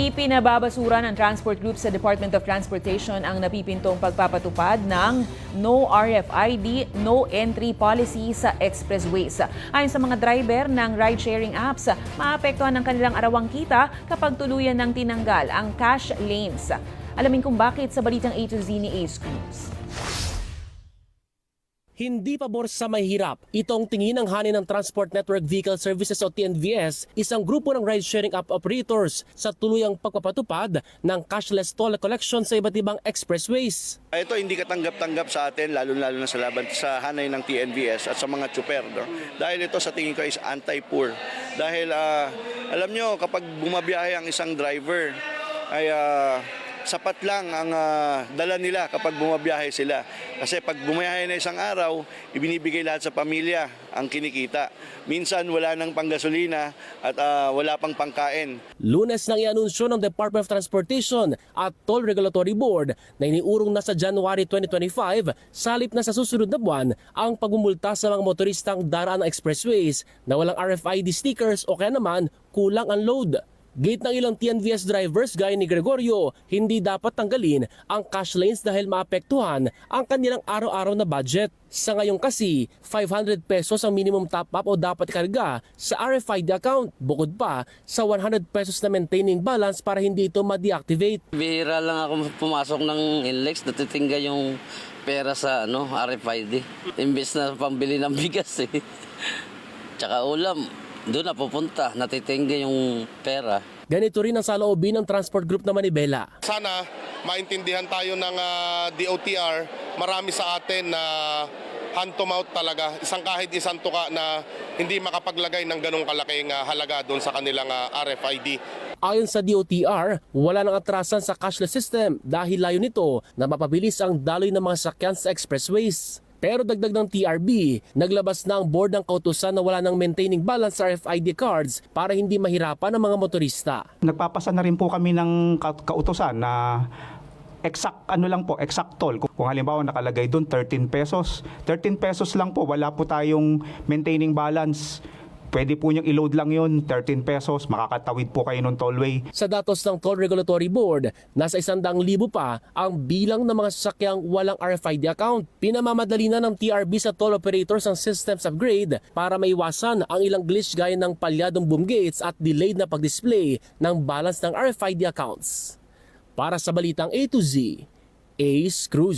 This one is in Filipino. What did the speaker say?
Ipinababasura ng Transport Group sa Department of Transportation ang napipintong pagpapatupad ng No RFID, No Entry policy sa expressways. Ayon sa mga driver ng ride-sharing apps, maapektuhan ang kanilang arawang kita kapag tuluyan ng tinanggal ang cash lanes. Alamin kung bakit sa balitang A to Z ni Ace Cruz. Hindi pabor sa mahihirap. Itong tingin ng Hanin ng Transport Network Vehicle Services o TNVS, isang grupo ng ride-sharing app operators sa tuluyang pagpapatupad ng cashless toll collection sa iba't ibang expressways. Ito hindi katanggap-tanggap sa atin, lalo-lalo na sa laban sa hanay ng TNVS at sa mga tsuper. No? Dahil ito sa tingin ko is anti-poor. Dahil alam nyo, kapag bumabiyahe ang isang driver, ay sapat lang ang dala nila kapag bumabiyahe sila. Kasi pag bumabiyahe na isang araw, ibinibigay lahat sa pamilya ang kinikita. Minsan wala nang panggasolina at wala pang pangkain. Lunes nang ianunsyo ng Department of Transportation at Toll Regulatory Board na iniurong na sa January 2025, salip na sa susunod na buwan ang pagmumulta sa mga motoristang daraan ng expressways na walang RFID stickers o kaya naman kulang ang load. Gate ng ilang TNVS drivers gaya ni Gregorio, hindi dapat tanggalin ang cash lanes dahil maapektuhan ang kanilang araw-araw na budget. Sa ngayon kasi, 500 pesos ang minimum top-up o dapat ikarga sa RFID account. Bukod pa sa 100 pesos na maintaining balance para hindi ito ma-deactivate. Bihira lang ako pumasok ng NLEX, natitingga yung pera sa RFID. Imbes na pambili ng bigas Tsaka ulam. Doon na pupunta, natitingga yung pera. Ganito rin ang saloobin ng Transport Group na Manibela. Sana maintindihan tayo ng DOTR, marami sa atin na hand to mouth talaga. Kahit isang tuka na hindi makapaglagay ng ganong kalaking halaga doon sa kanilang RFID. Ayon sa DOTR, wala nang atrasan sa cashless system dahil layo nito na mapabilis ang daloy ng mga sakyan sa expressways. Pero dagdag ng TRB, naglabas na ang board ng kautusan na wala nang maintaining balance sa RFID cards para hindi mahirapan ang mga motorista. Nagpapasa na rin po kami ng kautusan na exact toll. Kung halimbawa nakalagay doon 13 pesos, 13 pesos lang po, wala po tayong maintaining balance. Pwede po niyang i-load lang yun, 13 pesos, makakatawid po kayo ng tollway. Sa datos ng Toll Regulatory Board, nasa 100,000 pa ang bilang ng mga sasakyang walang RFID account. Pinamamadali na ng TRB sa toll operators ang systems upgrade para maiwasan ang ilang glitch gaya ng palyadong boom gates at delayed na pag-display ng balance ng RFID accounts. Para sa Balitang A to Z, Ace Cruz.